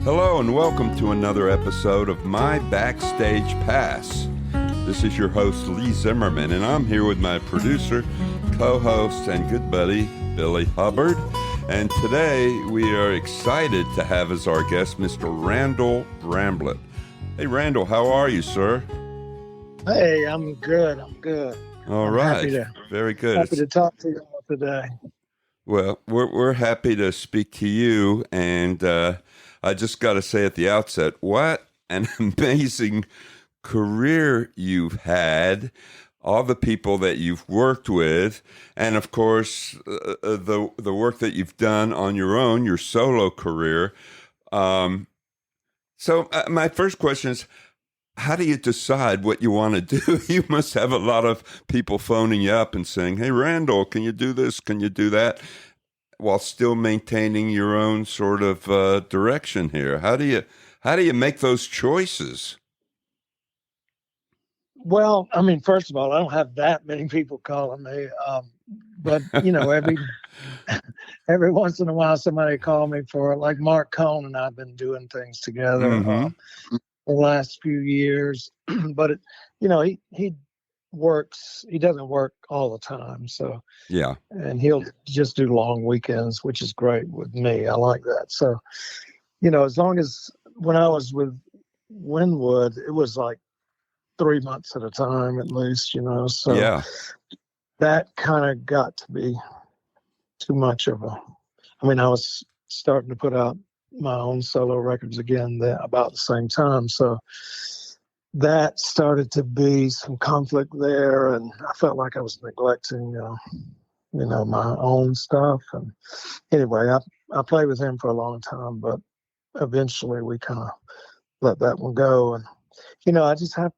Hello and welcome to another episode of My Backstage Pass. This is your host, Lee Zimmerman, and I'm here with my producer, co-host, and good buddy, Billy Hubbard. And today we are excited to have as our guest Mr. Randall Bramblett. Hey, Randall, how are you, sir? Hey, I'm good. All right. Very good. Happy to talk to you all today. Well, we're happy to speak to you, and I just got to say at the outset, what an amazing career you've had, all the people that you've worked with, and of course, the work that you've done on your own, your solo career. So my first question is, how do you decide what you want to do? You must have a lot of people phoning you up and saying, hey, Randall, can you do this? Can you do that? While still maintaining your own sort of direction here. How do you make those choices? Well, I mean, first of all, I don't have that many people calling me, but you know, every once in a while, somebody call me for, like Mark Cohn and I've been doing things together the last few years. But he works. He doesn't work all the time, so yeah. And he'll just do long weekends, which is great with me. I like that. So, as long as when I was with Winwood, it was like 3 months at a time at least, so yeah. That kind of got to be too much of I was starting to put out my own solo records again about the same time. So that started to be some conflict there, and I felt like I was neglecting, my own stuff. And anyway, I played with him for a long time, but eventually we kind of let that one go. And I just have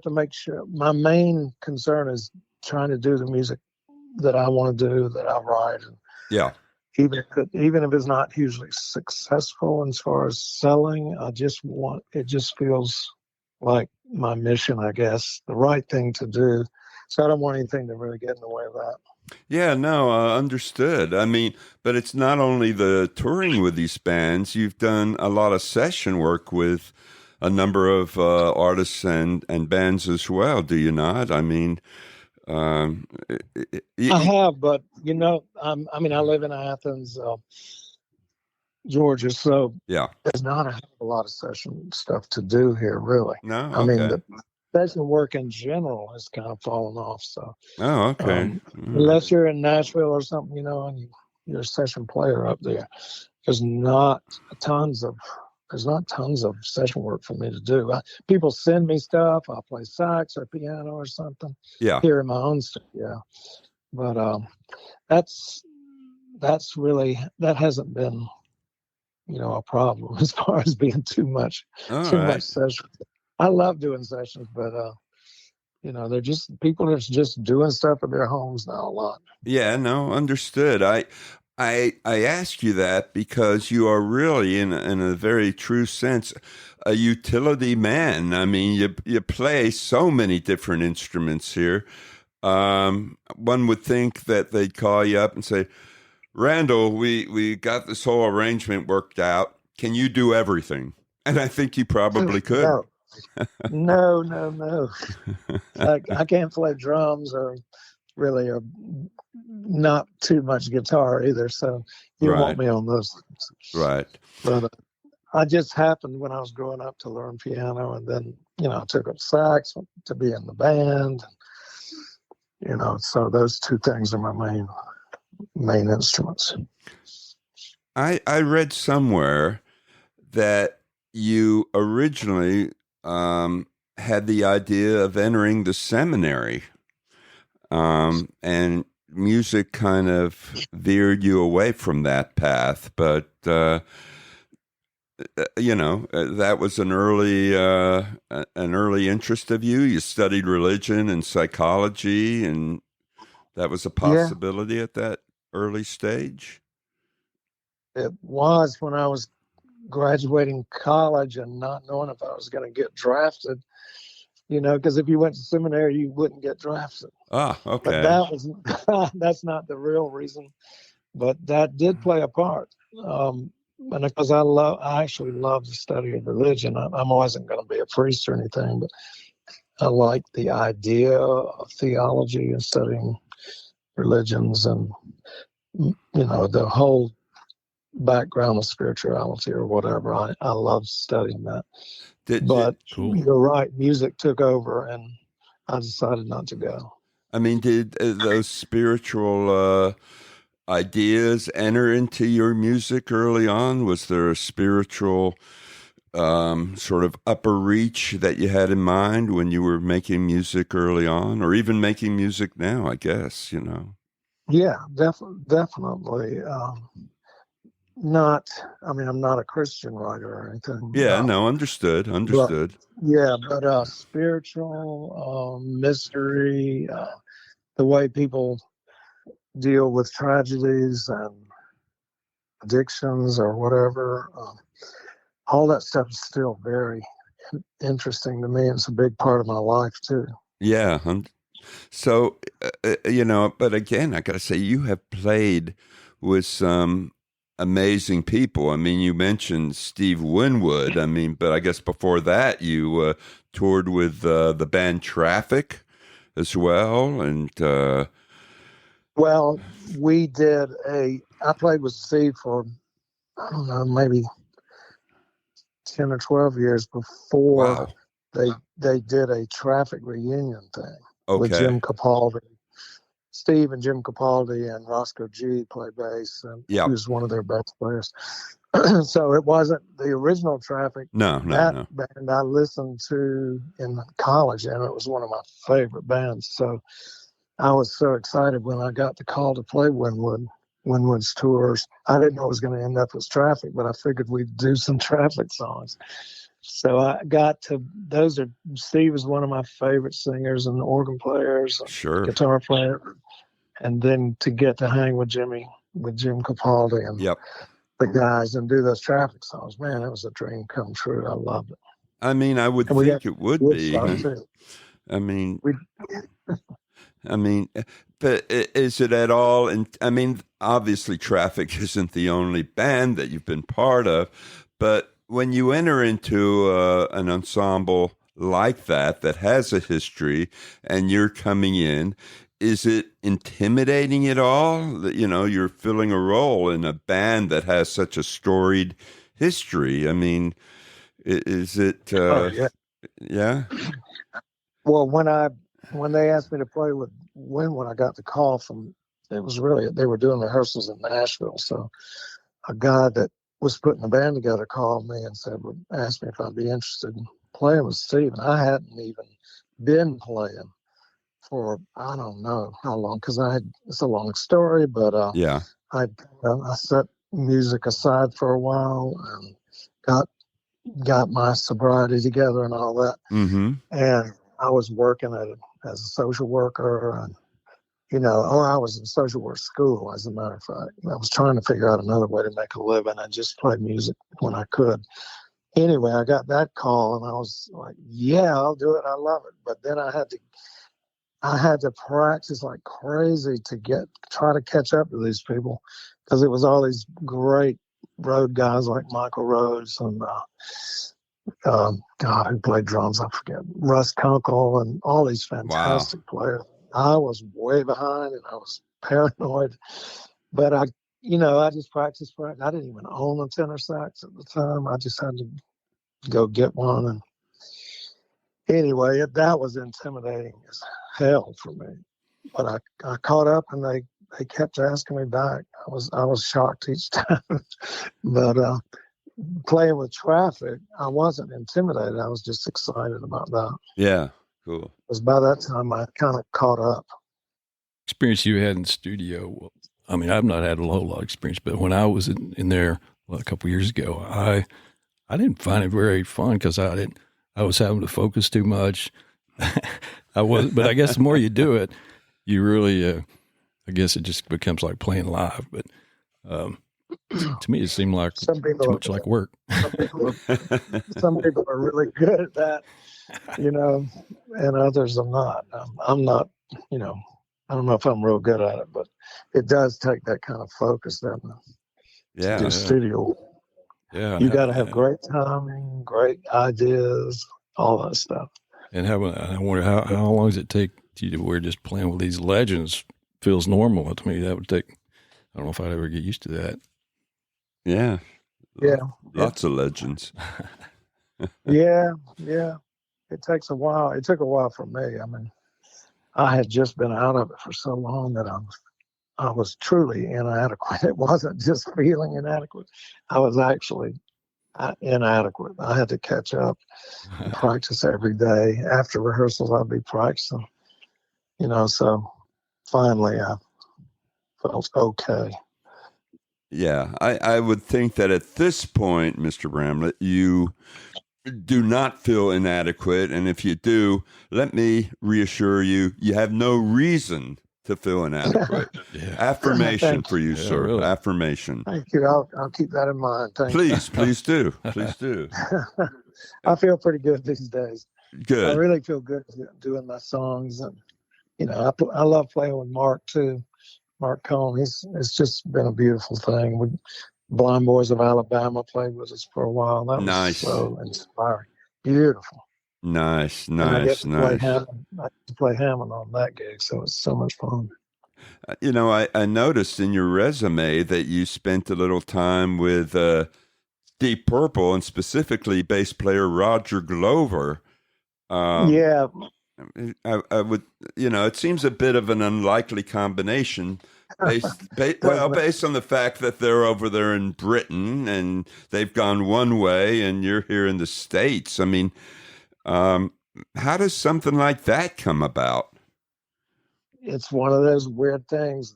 to make sure. My main concern is trying to do the music that I want to do, that I write. And yeah. Even if it's not hugely successful as far as selling, it just feels like my mission, I guess, the right thing to do. So I don't want anything to really get in the way of that. Yeah, no, understood. I mean, but it's not only the touring with these bands. You've done a lot of session work with a number of artists and bands as well, do you not? I mean, I have, but I live in Athens, Georgia, so yeah, there's not a lot of session stuff to do here, really. No, okay. I mean, the session work in general has kind of fallen off. So, okay. Unless you're in Nashville or something, and you're a session player up there, there's not tons of session work for me to do. People send me stuff. I'll play sax or piano or something. Yeah. Here in my own studio, but that's really, that hasn't been a problem as far as being too much session. I love doing sessions, but they're just people are just doing stuff in their homes now a lot. Yeah, no, understood. I asked you that because you are really, in a very true sense, a utility man. I mean, you play so many different instruments here. One would think that they'd call you up and say, Randall, we got this whole arrangement worked out. Can you do everything? And I think you probably could. No. I can't play drums or not too much guitar either. So you want me on those things. Right. But I just happened when I was growing up to learn piano, and then, I took up sax to be in the band. So those two things are my main instruments. I read somewhere that you originally had the idea of entering the seminary, and music kind of veered you away from that path. But that was an early interest of you. You studied religion and psychology, and that was a possibility at that early stage. It was when I was graduating college and not knowing if I was going to get drafted, because if you went to seminary, you wouldn't get drafted. Ah, okay. But that's not the real reason, but that did play a part. and because I actually love the study of religion. I wasn't going to be a priest or anything, but I like the idea of theology and studying religions and, the whole background of spirituality or whatever. I love studying that. But Cool. You're right, music took over and I decided not to go. I mean, did those spiritual ideas enter into your music early on? Was there a spiritual sort of upper reach that you had in mind when you were making music early on, or even making music now, I guess, Yeah, definitely. I'm not a Christian writer or anything. Yeah, no, understood. But spiritual, mystery, the way people deal with tragedies and addictions or whatever, all that stuff is still very interesting to me. It's a big part of my life too. Yeah. So, but again, I got to say, you have played with some amazing people. I mean, you mentioned Steve Winwood. I mean, but I guess before that, you toured with the band Traffic as well. And well, I played with Steve for, I don't know, maybe 10 or 12 years before they did a Traffic reunion thing with Jim Capaldi. Steve and Jim Capaldi and Roscoe G play bass, and he was one of their best players. So it wasn't the original Traffic. No. Band I listened to in college, and it was one of my favorite bands. So I was so excited when I got the call to play Winwood's tours. I didn't know it was going to end up as Traffic, but I figured we'd do some Traffic songs. So I got to Steve is one of my favorite singers and organ players, and guitar player, and then to get to hang with Jim Capaldi and the guys and do those Traffic songs, man, it was a dream come true. I loved it. I mean, I would think it would be. I mean, but is it at all? And I mean, obviously, Traffic isn't the only band that you've been part of, but when you enter into an ensemble like that has a history, and you're coming in, is it intimidating at all that you're filling a role in a band that has such a storied history? I mean, is it? Yeah. Well, when they asked me to play with when I got the call from, they were doing rehearsals in Nashville, so a guy that was putting the band together called me and asked me if I'd be interested in playing with Steve. And I hadn't even been playing for, I don't know how long, because it's a long story, but I set music aside for a while and got my sobriety together and all that. Mm-hmm. And I was working as a social worker, and I was in social work school, as a matter of fact. I was trying to figure out another way to make a living. I just played music when I could. Anyway, I got that call, and I was like, yeah, I'll do it. I love it. But then I had to practice like crazy to try to catch up to these people, because it was all these great road guys like Michael Rhodes and who played drums, I forget, Russ Kunkel, and all these fantastic players. I was way behind, and I was paranoid, but I just practiced. I didn't even own a tenor sax at the time. I just had to go get one. And anyway, that was intimidating as hell for me. But I caught up, and they kept asking me back. I was shocked each time. But playing with Traffic, I wasn't intimidated. I was just excited about that. Yeah. Cool. Because by that time, I kind of caught up. Experience you had in the studio. Well, I mean, I've not had a whole lot of experience, but when I was in there a couple of years ago, I didn't find it very fun, because I was having to focus too much. But I guess the more you do it, you really, I guess it just becomes like playing live. But to me, it seemed like too much like work. Some people are really good at that, and others are not. I'm not, I don't know if I'm real good at it, but it does take that kind of focus, doesn't it? Yeah. To do studio. Yeah. You got to have great timing, great ideas, all that stuff. And I wonder how long does it take to you to where just playing with these legends feels normal? To me, that would take, I don't know if I'd ever get used to that. Yeah. Yeah. Lots of legends. Yeah. It takes a while. It took a while for me. I mean, I had just been out of it for so long that I was truly inadequate. It wasn't just feeling inadequate. I was actually inadequate. I had to catch up and practice every day. After rehearsals, I'd be practicing, so finally I felt okay. Yeah, I would think that at this point, Mr. Bramblett, you do not feel inadequate. And if you do, let me reassure you, you have no reason to feel inadequate. Yeah. Affirmation for you, sir. Really. Affirmation. Thank you. I'll keep that in mind. Thank you. Please do. Please do. I feel pretty good these days. Good. I really feel good doing my songs. And, I love playing with Mark, too. Mark Cohn. It's just been a beautiful thing. Blind Boys of Alabama played with us for a while. That was Nice. so inspiring. Beautiful. Nice. I get to play Hammond on that gig, so it's so much fun. I noticed in your resume that you spent a little time with Deep Purple and specifically bass player Roger Glover. Yeah. I would, it seems a bit of an unlikely combination based on the fact that they're over there in Britain and they've gone one way and you're here in the States. I mean, how does something like that come about? It's one of those weird things.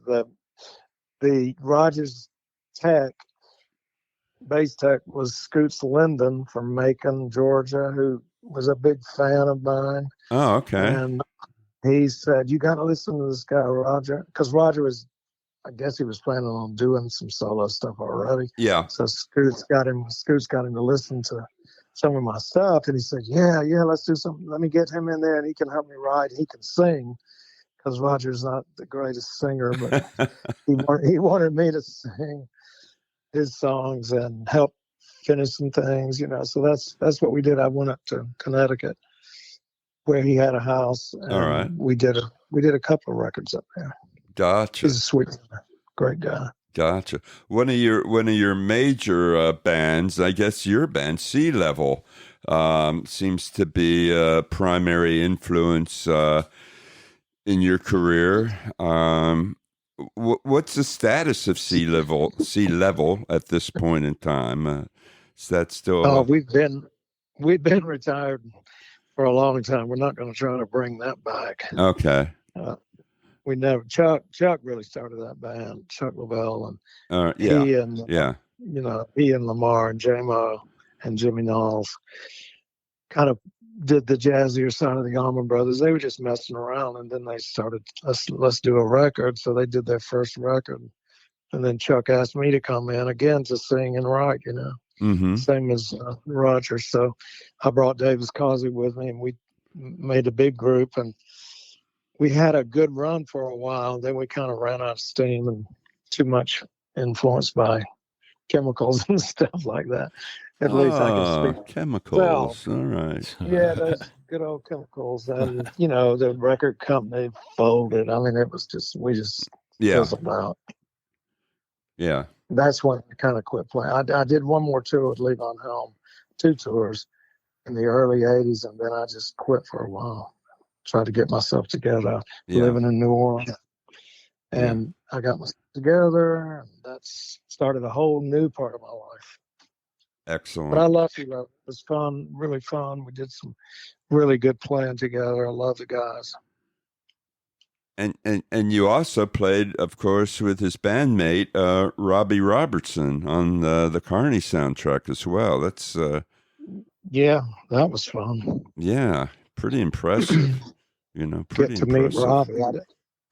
The Rogers bass tech was Scoots Linden from Macon, Georgia, who was a big fan of mine. Oh, okay. And he said, "You got to listen to this guy, Roger," because Roger I guess he was planning on doing some solo stuff already. Yeah. So Scoots got him to listen to some of my stuff, and he said, "Yeah, let's do something. Let me get him in there, and he can help me write. He can sing." Because Roger's not the greatest singer, but he wanted me to sing his songs and help finish some things, So that's what we did. I went up to Connecticut, where he had a house, and all right. we did a couple of records up there. Gotcha. He's a sweet, great guy. Gotcha. One of your major bands, I guess your band, Sea Level, seems to be a primary influence in your career. What's the status of Sea Level at this point in time? Is that still? Oh, we've been retired for a long time. We're not going to try to bring that back. Okay. We never. Chuck really started that band. Chuck Lavelle and yeah, he and he and Lamar and J-Mo and Jimmy Knowles kind of did the jazzier side of the Allman Brothers. They were just messing around, and then they started, let's do a record. So they did their first record, and then Chuck asked me to come in again to sing and write, Mm-hmm. Same as Roger. So I brought Davis Causey with me, and we made a big group, and we had a good run for a while. Then we kind of ran out of steam and too much influenced by chemicals and stuff like that. At least I can speak. Chemicals. All right. Yeah, those good old chemicals. And, the record company folded. I mean, we just fizzled out. Yeah. That's when I kind of quit playing. I did one more tour with Levon Helm, 2 tours in the early 80s, and then I just quit for a while. Tried to get myself together, living in New Orleans. And I got myself together, and that's started a whole new part of my life. Excellent. But I love it. It was fun, really fun. We did some really good playing together. I love the guys. And you also played, of course, with his bandmate Robbie Robertson on the Carney soundtrack as well. That's yeah, that was fun. Yeah, pretty impressive. Pretty get to impressive. Meet Robbie.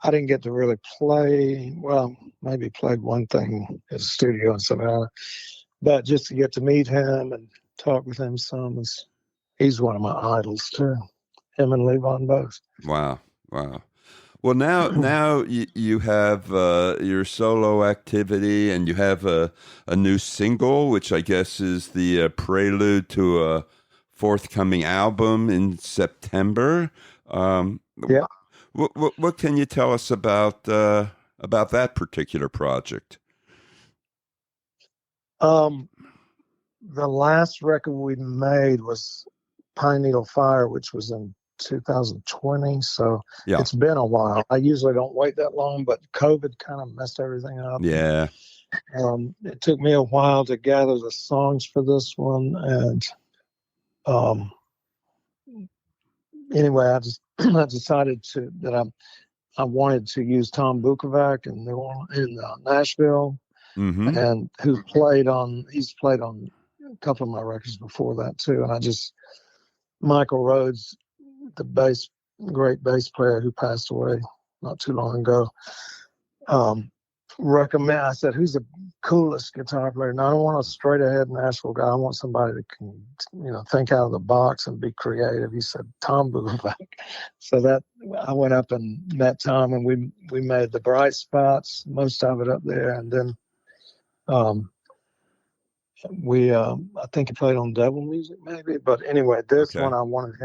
I didn't get to really play. Well, maybe played one thing at a studio in Savannah. But just to get to meet him and talk with him some, he's one of my idols too. Him and Levon both. Wow. Well, now you have your solo activity, and you have a new single, which I guess is the prelude to a forthcoming album in September. Um, Yeah. what can you tell us about that particular project? The last record we made was Pine Needle Fire, which was in 2020. So Yeah, it's been a while. I usually don't wait that long, but COVID kind of messed everything up. yeah, It took me a while to gather the songs for this one. And um, anyway, I decided I wanted to use Tom Bukovac in Nashville, mm-hmm. and he's played on a couple of my records before that too. And Michael Rhodes, great bass player who passed away not too long ago, I said, who's the coolest guitar player? And I don't want a straight ahead Nashville guy. I want somebody that can, think out of the box and be creative. He said, Tom Bukovac. So I went up and met Tom, and we made the Bright Spots, most of it up there. And then I think he played on Devil Music maybe. But anyway, this one, I wanted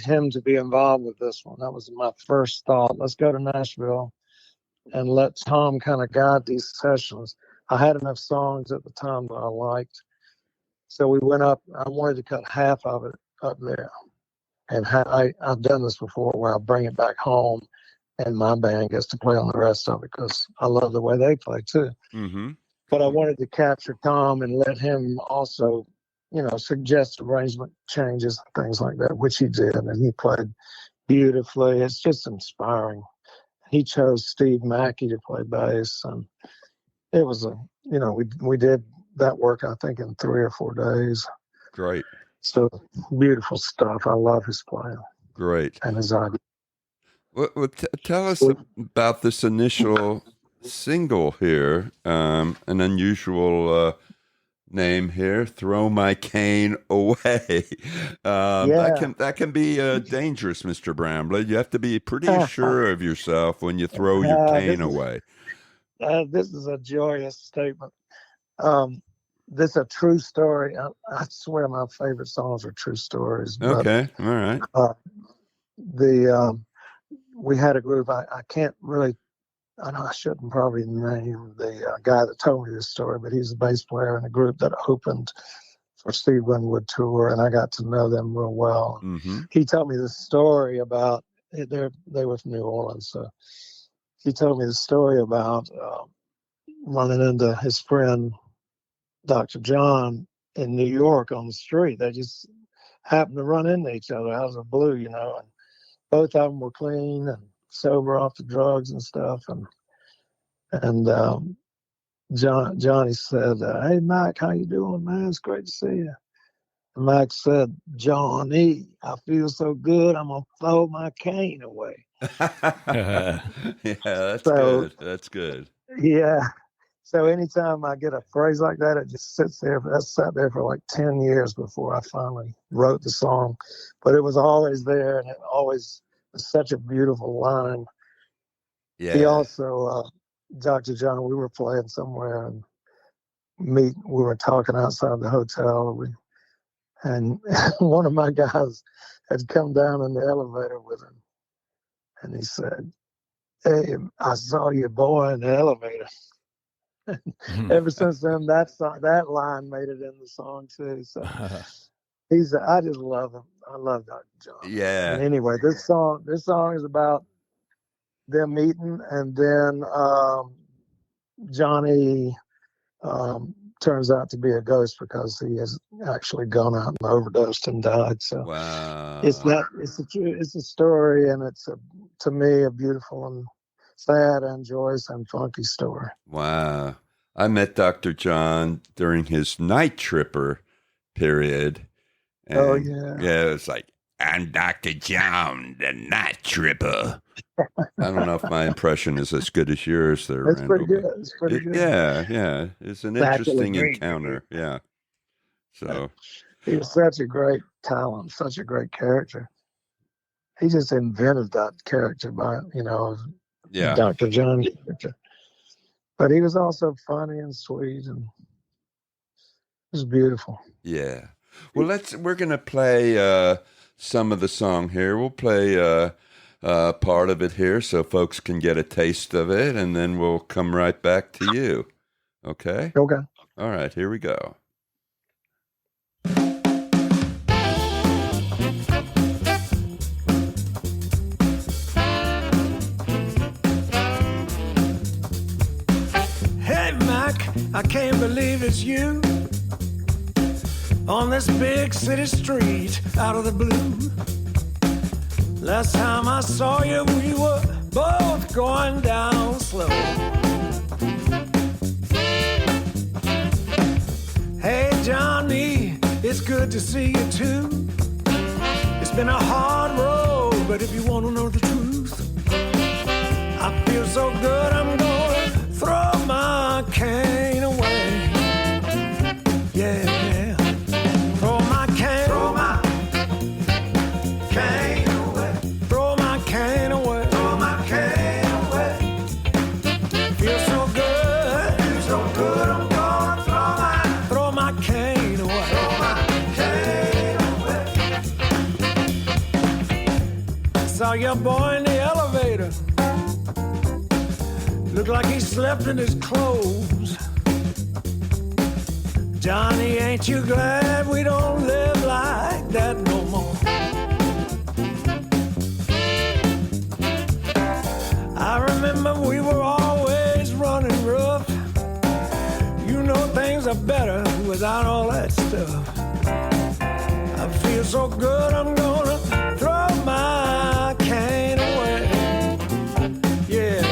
him to be involved with this one. That was my first thought. Let's go to Nashville and let Tom kind of guide these sessions. I had enough songs at the time that I liked. So we went up. I wanted to cut half of it up there. And I've done this before where I bring it back home and my band gets to play on the rest of it because I love the way they play too. Mm-hmm. But I wanted to capture Tom and let him also, suggest arrangement changes and things like that, which he did. And he played beautifully. It's just inspiring. He chose Steve Mackey to play bass, and it was we did that work I think in 3 or 4 days. Great. So beautiful stuff. I love his playing. Great. And his idea. Well, tell us about this initial single here. An unusual name here, Throw My Cane Away. That can be dangerous, Mr. Bramblett. You have to be pretty sure of yourself when you throw your cane away. This is a joyous statement. This is a true story. I swear my favorite songs are true stories. Okay, all right. We had a group. I can't really. I know I shouldn't probably name the guy that told me this story, but he's a bass player in a group that opened for Steve Winwood tour, and I got to know them real well. Mm-hmm. He told me this story about they were from New Orleans, so he told me the story about running into his friend Dr. John in New York on the street. They just happened to run into each other out of the blue, and both of them were clean and sober off the drugs and stuff, and Johnny said, "Hey Mike, how you doing, man? It's great to see you." And Mike said, "Johnny, I feel so good, I'm gonna throw my cane away." Yeah, good. That's good. Yeah. So anytime I get a phrase like that, it just sits there. That sat there for like 10 years before I finally wrote the song, but it was always there, and it always was such a beautiful line. Yeah. He also, Dr. John, we were playing somewhere and we were talking outside the hotel, and one of my guys had come down in the elevator with him, and he said, "Hey, I saw your boy in the elevator." Ever since then, that line made it in the song too. So I just love him. I love Dr. John. Yeah. And anyway, this song is about them meeting, and then Johnny turns out to be a ghost because he has actually gone out and overdosed and died. So wow, it's a story, and it's to me a beautiful and sad and joyous and funky story. Wow. I met Dr. John during his Night Tripper period. And oh, yeah. Yeah, it's like, I'm Dr. John, the Night Tripper. I don't know if my impression is as good as yours there, It's Randall. pretty good. It's pretty good. Yeah. It's an interesting encounter. Yeah. So he was such a great talent, such a great character. he just invented that character by, Yeah. Dr. John character. But he was also funny and sweet, and it was beautiful. Yeah. Well, we're going to play some of the song here. We'll play part of it here so folks can get a taste of it, and then we'll come right back to you. Okay? Okay. All right, here we go. Hey, Mac, I can't believe it's you on this big city street out of the blue. Last time I saw you, we were both going down slow. Hey, Johnny, it's good to see you too. It's been a hard road, but if you want to know the truth, I feel so good I'm gonna throw my cane away. Yeah, throw my cane, throw my cane away, throw my cane away, throw my cane away. Feel so good, feel so good I'm gonna throw my cane away, throw my cane away. Saw your boy in the elevator. Looked like he slept in his clothes. Johnny, ain't you glad we don't live like that no more? I remember we were always running rough. You know things are better without all that stuff. I feel so good I'm gonna throw my cane away. Yeah.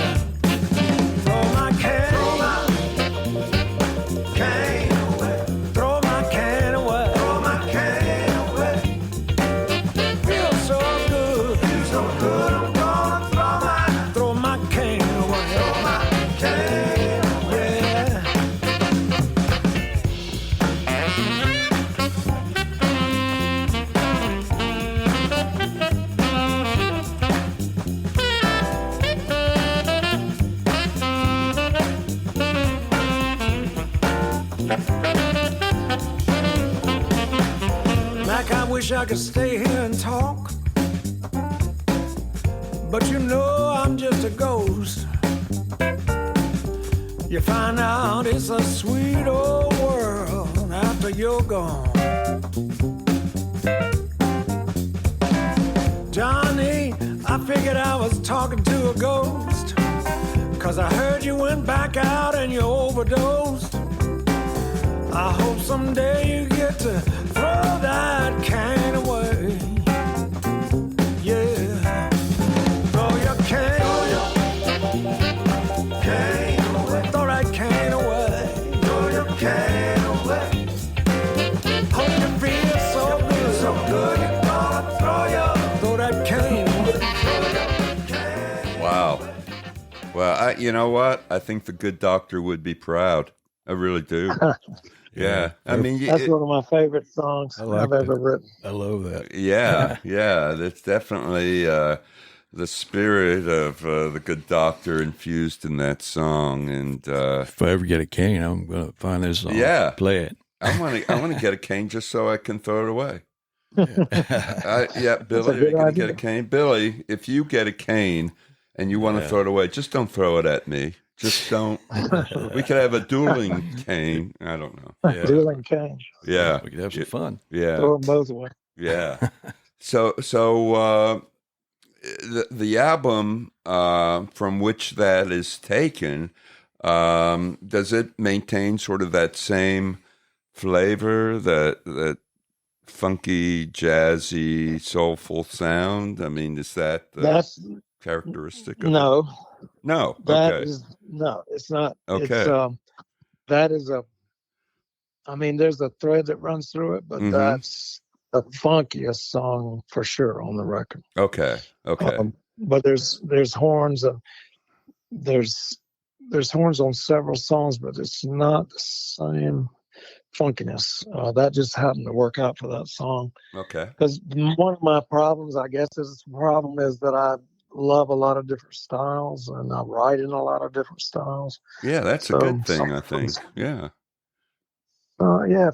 Wish I could stay here and talk, but you know I'm just a ghost. You find out it's a sweet old world after you're gone. Johnny, I figured I was talking to a ghost, 'cause I heard you went back out and you overdosed. I hope someday you get to throw that cane away. Yeah. Throw your cane away. Throw that cane away. Throw your cane away. Hope you feel so good, so good you're gonna throw that cane away. Wow. Well, you know what? I think the good doctor would be proud. I really do. Yeah, I mean, that's one of my favorite songs I've ever written. I love that. Yeah, yeah, that's definitely the spirit of the good doctor infused in that song. And if I ever get a cane, I'm going to find this song. Yeah, play it. I want to get a cane just so I can throw it away. Yeah, Billy, you're going to get a cane. Billy, if you get a cane and you want to throw it away, just don't throw it at me. Just don't. We could have a dueling cane. I don't know. Yeah. Dueling cane. Yeah, we could have some fun. Yeah, throw them both away. Yeah. So the album from which that is taken, does it maintain sort of that same flavor, that funky, jazzy, soulful sound? I mean, is that that's characteristic of no. it? No. Okay. No, it's not. Okay. It's, that is there's a thread that runs through it, but that's the funkiest song for sure on the record. Okay. But there's horns and there's horns on several songs, but it's not the same funkiness. That just happened to work out for that song. Okay. Because one of my problems, I guess, is that I love a lot of different styles, and I write in a lot of different styles. Yeah, that's a good thing, I think. Yeah. Yeah,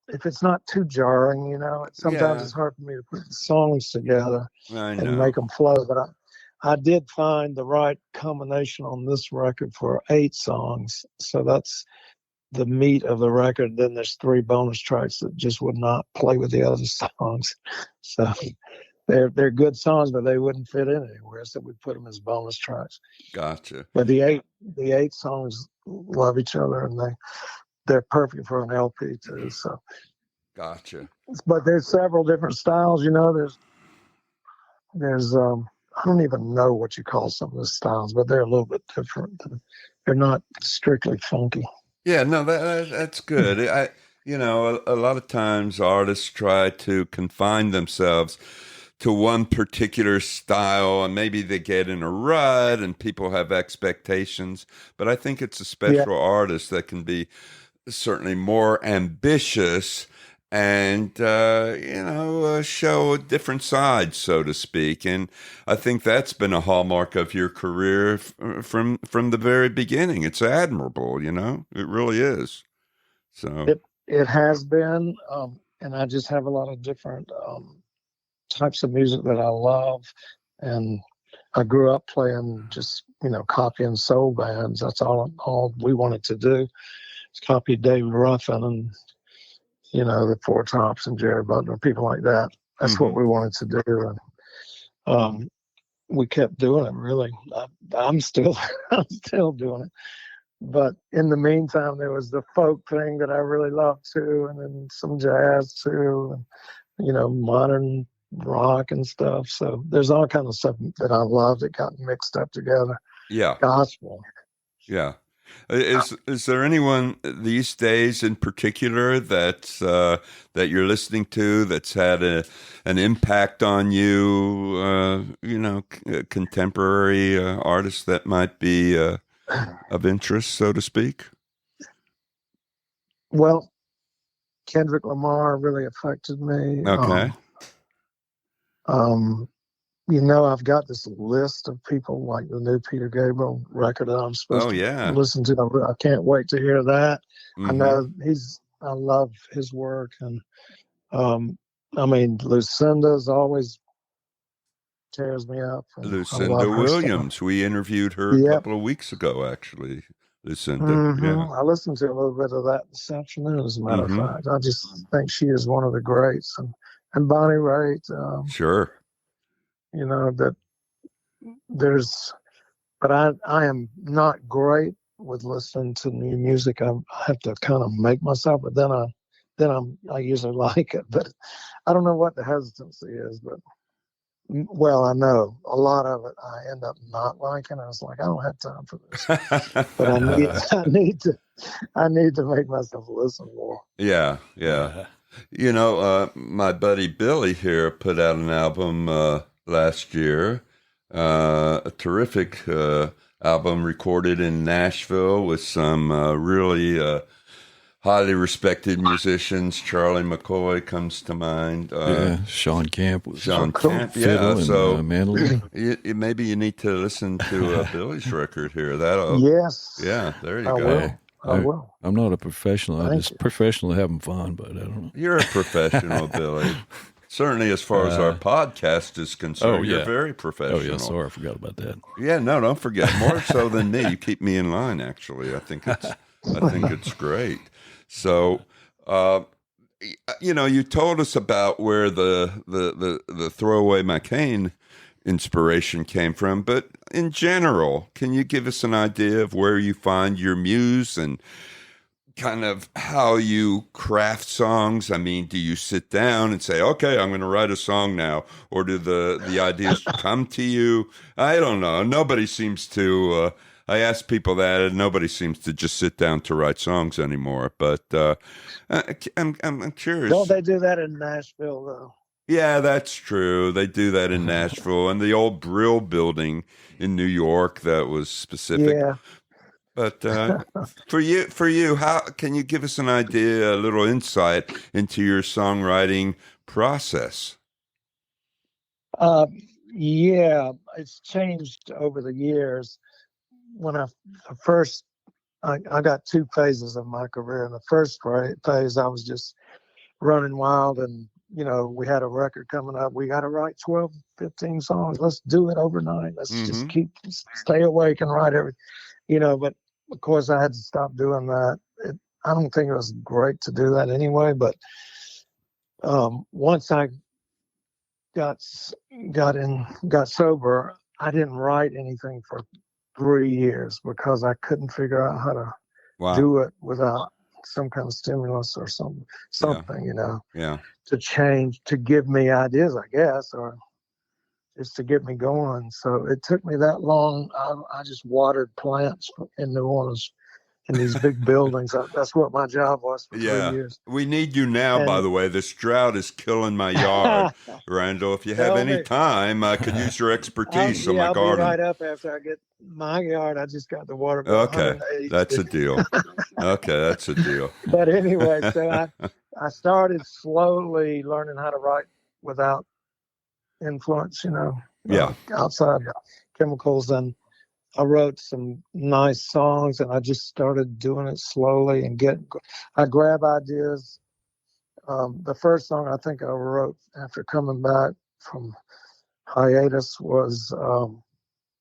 if it's not too jarring, sometimes it's hard for me to put the songs together and make them flow. But I did find the right combination on this record for 8 songs. So that's the meat of the record. Then there's 3 bonus tracks that just would not play with the other songs. So they're good songs, but they wouldn't fit in anywhere. So we put them as bonus tracks. Gotcha. But the eight songs love each other, and they're perfect for an LP too. So, gotcha. But there's several different styles. There's I don't even know what you call some of the styles, but they're a little bit different. They're not strictly funky. Yeah, no, that's good. A lot of times artists try to confine themselves to one particular style, and maybe they get in a rut, and people have expectations. But I think it's a special artist that can be certainly more ambitious and show different sides, so to speak. And I think that's been a hallmark of your career from the very beginning. It's admirable, it really is. So it has been, and I just have a lot of different types of music that I love, and I grew up playing just copying soul bands. That's all we wanted to do. Copy David Ruffin and the Four Tops and Jerry Butler, people like that. That's what we wanted to do, and we kept doing it. Really, I'm still doing it. But in the meantime, there was the folk thing that I really loved too, and then some jazz too, and modern rock and stuff. So there's all kinds of stuff that I loved that got mixed up together. Yeah, gospel. Yeah. Is there anyone these days in particular that you're listening to that's had an impact on you? Contemporary artists that might be of interest, so to speak. Well, Kendrick Lamar really affected me. Okay. I've got this list of people like the new Peter Gabriel record that I'm supposed to listen to. I can't wait to hear that. I know I love his work. And, Lucinda's always tears me up. Lucinda Williams. We interviewed her a couple of weeks ago, actually. Lucinda. Yeah. I listened to a little bit of that this afternoon, as a matter of fact. I just think she is one of the greats. And Bonnie Raitt. Sure. That but I am not great with listening to new music. I have to kind of make myself, but then I usually like it. But I don't know what the hesitancy is, but I know a lot of it I end up not liking. I was like, I don't have time for this. But I need to make myself listen more. Yeah. My buddy Billy here put out an album last year, a terrific album recorded in Nashville with some really highly respected musicians. Charlie McCoy comes to mind. Sean Camp. Yeah. So mandolin. Maybe you need to listen to Billy's record here. Yes. Yeah, there you go. I will. I'm not a professional. I'm just professional having fun, but I don't know. You're a professional, Billy. Certainly, as far as our podcast is concerned, you're very professional. Oh, yeah, sorry, I forgot about that. Yeah, no, don't forget. More so than me. You keep me in line, actually. I think it's great. So, you told us about where the Throwaway McCain inspiration came from, but in general, can you give us an idea of where you find your muse and kind of how you craft songs? I mean, do you sit down and say, okay, I'm going to write a song now? Or do the ideas come to you? I don't know. Nobody seems to, I ask people that, and nobody seems to just sit down to write songs anymore. But I'm curious. Don't they do that in Nashville, though? Yeah, that's true. They do that in Nashville and the old Brill building in New York that was specific. Yeah. But for you, how can you give us an idea, a little insight into your songwriting process? Yeah, it's changed over the years. When I got two phases of my career. In the first phase, I was just running wild, and we had a record coming up. We got to write 12, 15 songs. Let's do it overnight. Let's just stay awake and write but of course I had to stop doing that. I don't think it was great to do that anyway, but once I got sober, I didn't write anything for 3 years because I couldn't figure out how to do it without some kind of stimulus or something, to change, to give me ideas, I guess, or just to get me going. So it took me that long. I just watered plants in New Orleans in these big buildings. That's what my job was for 3 years. We need you now, by the way. This drought is killing my yard. Randall, if you have any time, I could use your expertise on my garden. I'll be right up after I get my yard. I just got the water. Okay, that's a deal. But anyway, so I started slowly learning how to write without influence, outside chemicals, and I wrote some nice songs, and I just started doing it slowly and I grab ideas. The first song I think I wrote after coming back from hiatus was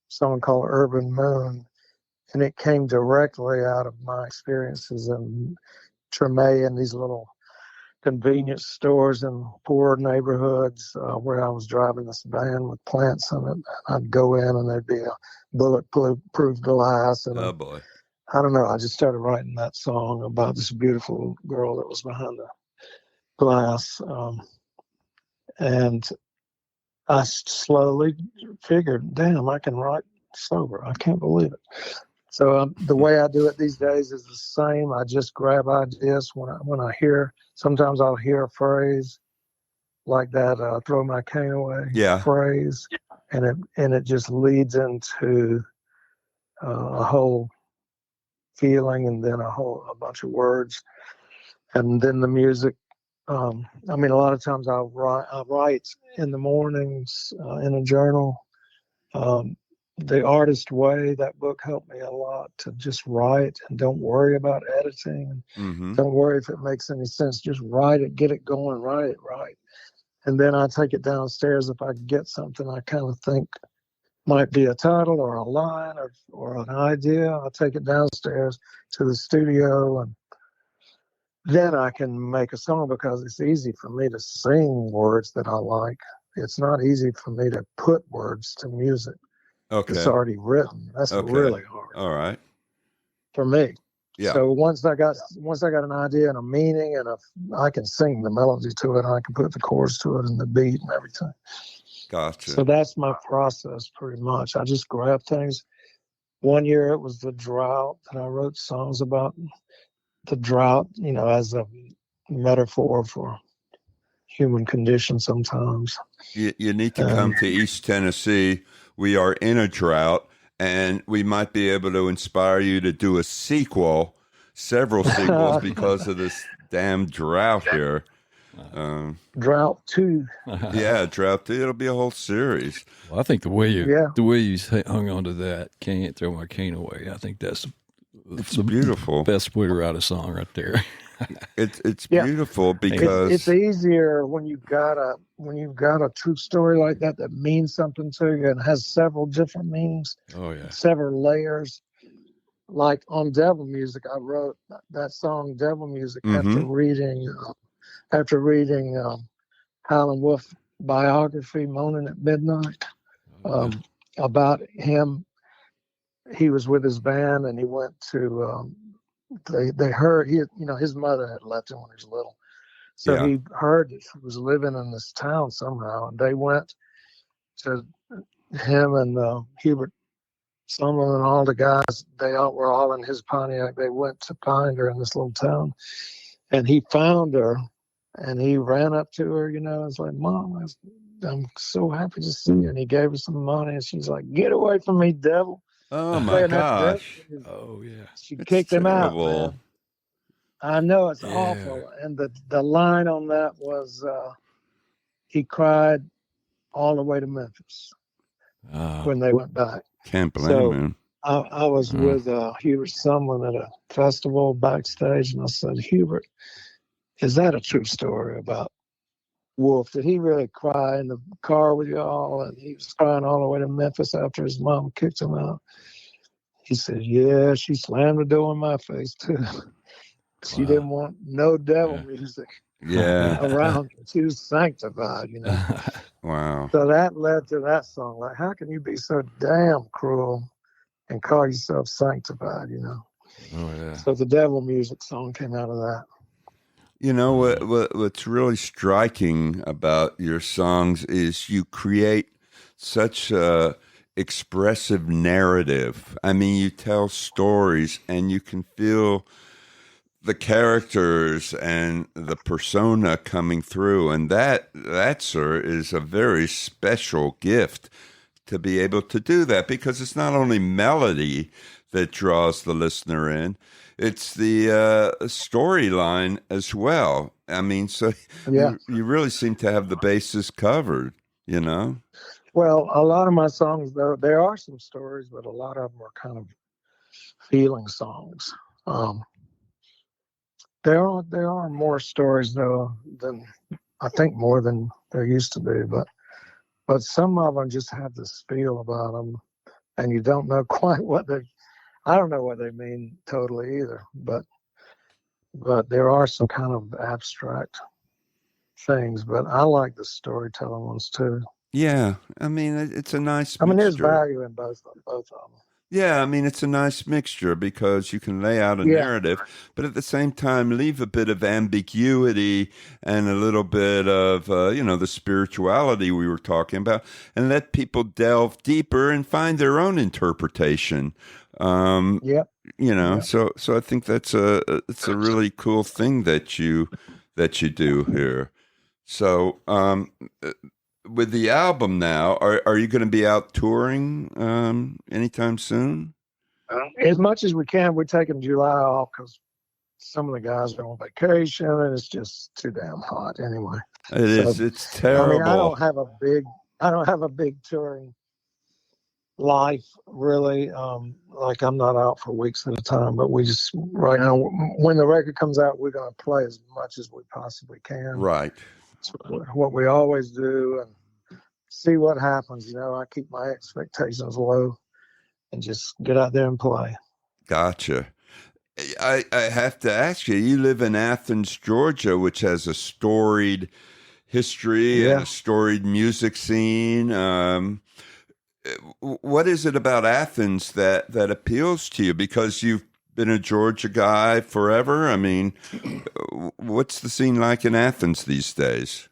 someone called Urban Moon, and it came directly out of my experiences in Treme and these little convenience stores in poor neighborhoods where I was driving this van with plants in it. I'd go in and there'd be a bulletproof glass. And oh, boy. I don't know. I just started writing that song about this beautiful girl that was behind the glass. And I slowly figured, damn, I can write sober. I can't believe it. So the way I do it these days is the same. I just grab ideas when I hear. Sometimes I'll hear a phrase like that, "throw my cane away" phrase, and it just leads into a whole feeling, and then a bunch of words, and then the music. A lot of times I write in the mornings in a journal. The Artist Way, that book helped me a lot to just write and don't worry about editing. Don't worry if it makes any sense. Just write it, get it going, write it right. And then I take it downstairs if I get something I kind of think might be a title or a line or an idea. I'll take it downstairs to the studio, and then I can make a song because it's easy for me to sing words that I like. It's not easy for me to put words to music. Okay. It's already written. That's really hard. All right. For me. Yeah. So once I got an idea and a meaning, and I can sing the melody to it, I can put the chords to it and the beat and everything. Gotcha. So that's my process pretty much. I just grab things. One year it was the drought, and I wrote songs about the drought, as a metaphor for human condition sometimes. You need to come to East Tennessee. We are in a drought, and we might be able to inspire you to do several sequels because of this damn drought here. Drought 2. Yeah, Drought 2. It'll be a whole series. Well, I think the way you hung on to that, "Can't Throw My Cane Away," I think that's beautiful. Best way to write a song right there. It's beautiful because it's easier when you've got a true story like that means something to you and has several different meanings. Oh yeah, several layers. Like on Devil Music, I wrote that song "Devil Music" after reading Howlin' Wolf biography, "Moaning at Midnight," about him. He was with his band, and he went to. They heard his mother had left him when he was little, so he heard that he was living in this town somehow, and they went to him and Hubert Sumlin and all the guys. They all were all in his Pontiac. They went to find her in this little town, and he found her, and he ran up to her. It's like, "Mom, I'm so happy to see you," and he gave her some money, and she's like, "Get away from me, devil." Oh my playing that devil gosh. music. Oh yeah. She It's kicked him out, terrible. man. I know it's Yeah. awful. And the line on that was, he cried all the way to Memphis when they went back. Can't blame So him. I was with Hubert Sumlin at a festival backstage, and I said, Hubert, is that a true story about Wolf? Did he really cry in the car with y'all? And he was crying all the way to Memphis after his mom kicked him out. He said, yeah, she slammed the door in my face too. She didn't want no devil music Yeah. around her. She was sanctified, you know. Wow. So that led to that song. Like, how can you be so damn cruel and call yourself sanctified, you know? Oh yeah. So the devil music song came out of that. You know what's really striking about your songs is you create such a expressive narrative. I mean, you tell stories and you can feel the characters and the persona coming through, and that, sir, is a very special gift to be able to do that, because it's not only melody that draws the listener in, it's the storyline as well. I mean, so Yeah. you really seem to have the bases covered, you know? Well, a lot of my songs, though, there are some stories, but a lot of them are kind of feeling songs. There are more stories, though, than I think more than there used to be, but some of them just have this feel about them, and you don't know quite I don't know what they mean totally either, but there are some kind of abstract things, but I like the storytelling ones too. Yeah, I mean, it's a nice I mean, there's mixture. value in both of them. Yeah, I mean, it's a nice mixture because you can lay out a narrative, but at the same time, leave a bit of ambiguity and a little bit of, the spirituality we were talking about, and let people delve deeper and find their own interpretation. So I think it's a really cool thing that you do here. So, with the album now, are you going to be out touring anytime soon? As much as we can. We're taking July off because some of the guys are on vacation, and it's just too damn hot anyway. It is. It's terrible. I mean, I don't have a big touring life really. Like, I'm not out for weeks at a time, but we just right now, when the record comes out, we're going to play as much as we possibly can. Right. It's what we always do, and see what happens. I keep my expectations low and just get out there and play. Gotcha. I have to ask you, you live in Athens, Georgia, which has a storied history and a storied music scene. What is it about Athens that appeals to you? Because you've been a Georgia guy forever. I mean, what's the scene like in Athens these days?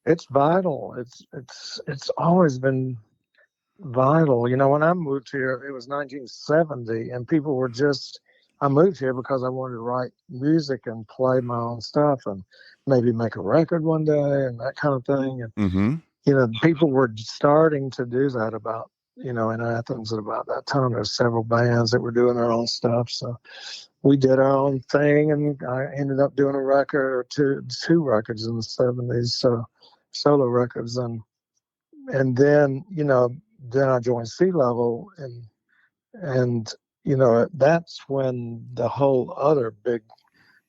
It's vital. It's always been vital. When I moved here, it was 1970, and people were I moved here because I wanted to write music and play my own stuff and maybe make a record one day and that kind of thing. And, people were starting to do that in Athens at about that time. There were several bands that were doing their own stuff. So we did our own thing, and I ended up doing a record or two records in the 70s. So solo records. And then, then I joined Sea Level, and that's when the whole other big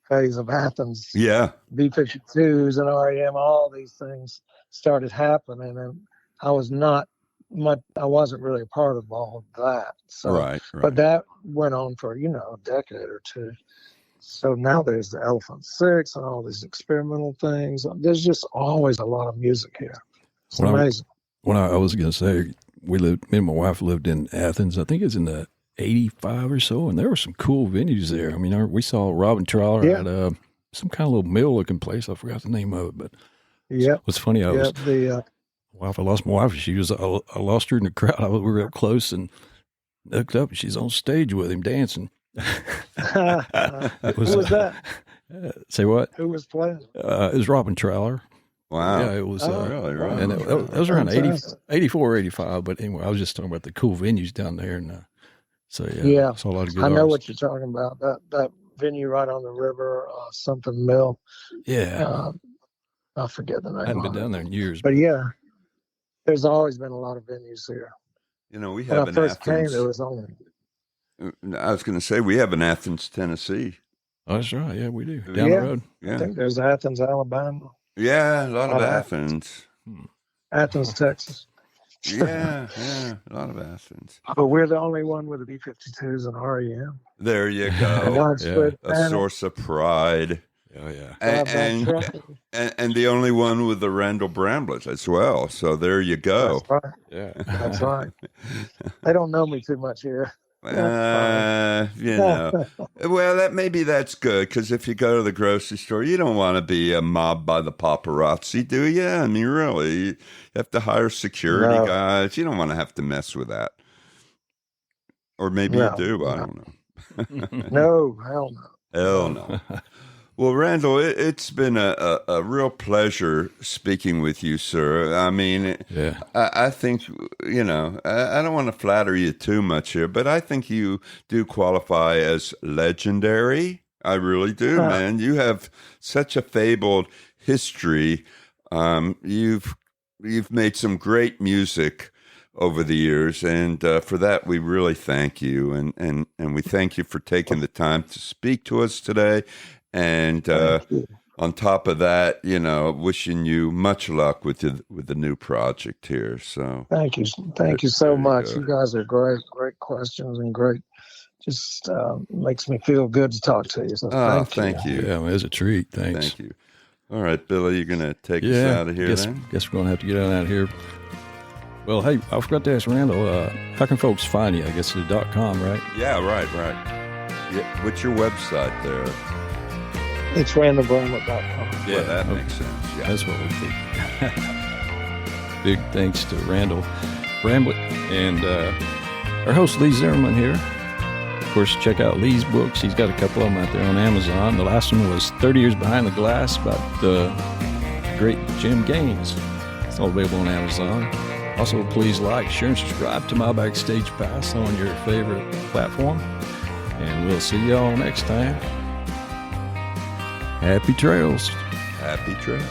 phase of Athens, B-52s and REM, all these things started happening, and I wasn't really a part of all of that. So, right. But that went on for a decade or two. So now there's the Elephant Six and all these experimental things. There's just always a lot of music here. It's amazing. I was going to say, me and my wife lived in Athens. I think it's in the 85 or so, and there were some cool venues there. I mean, we saw Robin Troller at some kind of little mill-looking place. I forgot the name of it, but what's funny, I lost my wife. I lost her in the crowd. We were up close and looked up, and she's on stage with him dancing. Who was that? Say what? Who was playing? It was Robin Troller. Wow. Yeah, it was. Really, right. And that was around 80, Fantastic. 84 or 85. But anyway, I was just talking about the cool venues down there. And so, Yeah. I saw a lot of good I know artists. what you're talking about. That venue right on the river, something mill. Yeah. I forget the name. I hadn't been of it. down there in years. But yeah, there's always been a lot of venues here. You know, we When have I in first came, Athens. there was only. I was going to say we have in Athens, Tennessee. Oh, that's right. Yeah, we do. Down Yeah. the road. I Yeah, think there's Athens, Alabama, yeah, a lot of Uh, Athens. Athens, Texas. Yeah, a lot of Athens. But we're the only one with the B-52s and REM. There you A go. widespread A panel, source of pride. Oh, yeah. And, drive-by and, trucking. and the only one with the Randall Bramblett as well. So there you go. That's right. Yeah. That's right. They don't know me too much here. You know, well, that's good because if you go to the grocery store, you don't want to be mobbed by the paparazzi, do you? I mean, really, you have to hire security No. guys. You don't want to have to mess with that, or maybe No, you do. I no. don't know. No, hell no. Hell no. Well, Randall, it's been a real pleasure speaking with you, sir. I mean, Yeah. I think, you know, I don't want to flatter you too much here, but I think you do qualify as legendary. I really do, man. You have such a fabled history. You've made some great music over the years, and for that we really thank you, and we thank you for taking the time to speak to us today. And Thank you. on top of that, you know, wishing you much luck with the new project here. So Thank you. Thank you There so you much. go. You guys are great. Great questions and great. Just makes me feel good to talk to you. So thank you. Yeah, well, it was a treat. Thanks. Thank you. All right, Billy, you're going to take us Yeah. out of here guess then? we're going to have to get on out of here. Well, hey, I forgot to ask Randall, how can folks find you? I guess it's .com, right? Yeah, right. Yeah, what's your website there? It's randallbramblett.com. Yeah, that makes sense. Yeah. That's what we think. Big thanks to Randall Bramblett and our host, Lee Zimmerman here. Of course, check out Lee's books. He's got a couple of them out there on Amazon. The last one was 30 Years Behind the Glass about the great Jim Gaines. It's all available on Amazon. Also, please like, share, and subscribe to my Backstage Pass on your favorite platform. And we'll see y'all next time. Happy trails. Happy trails.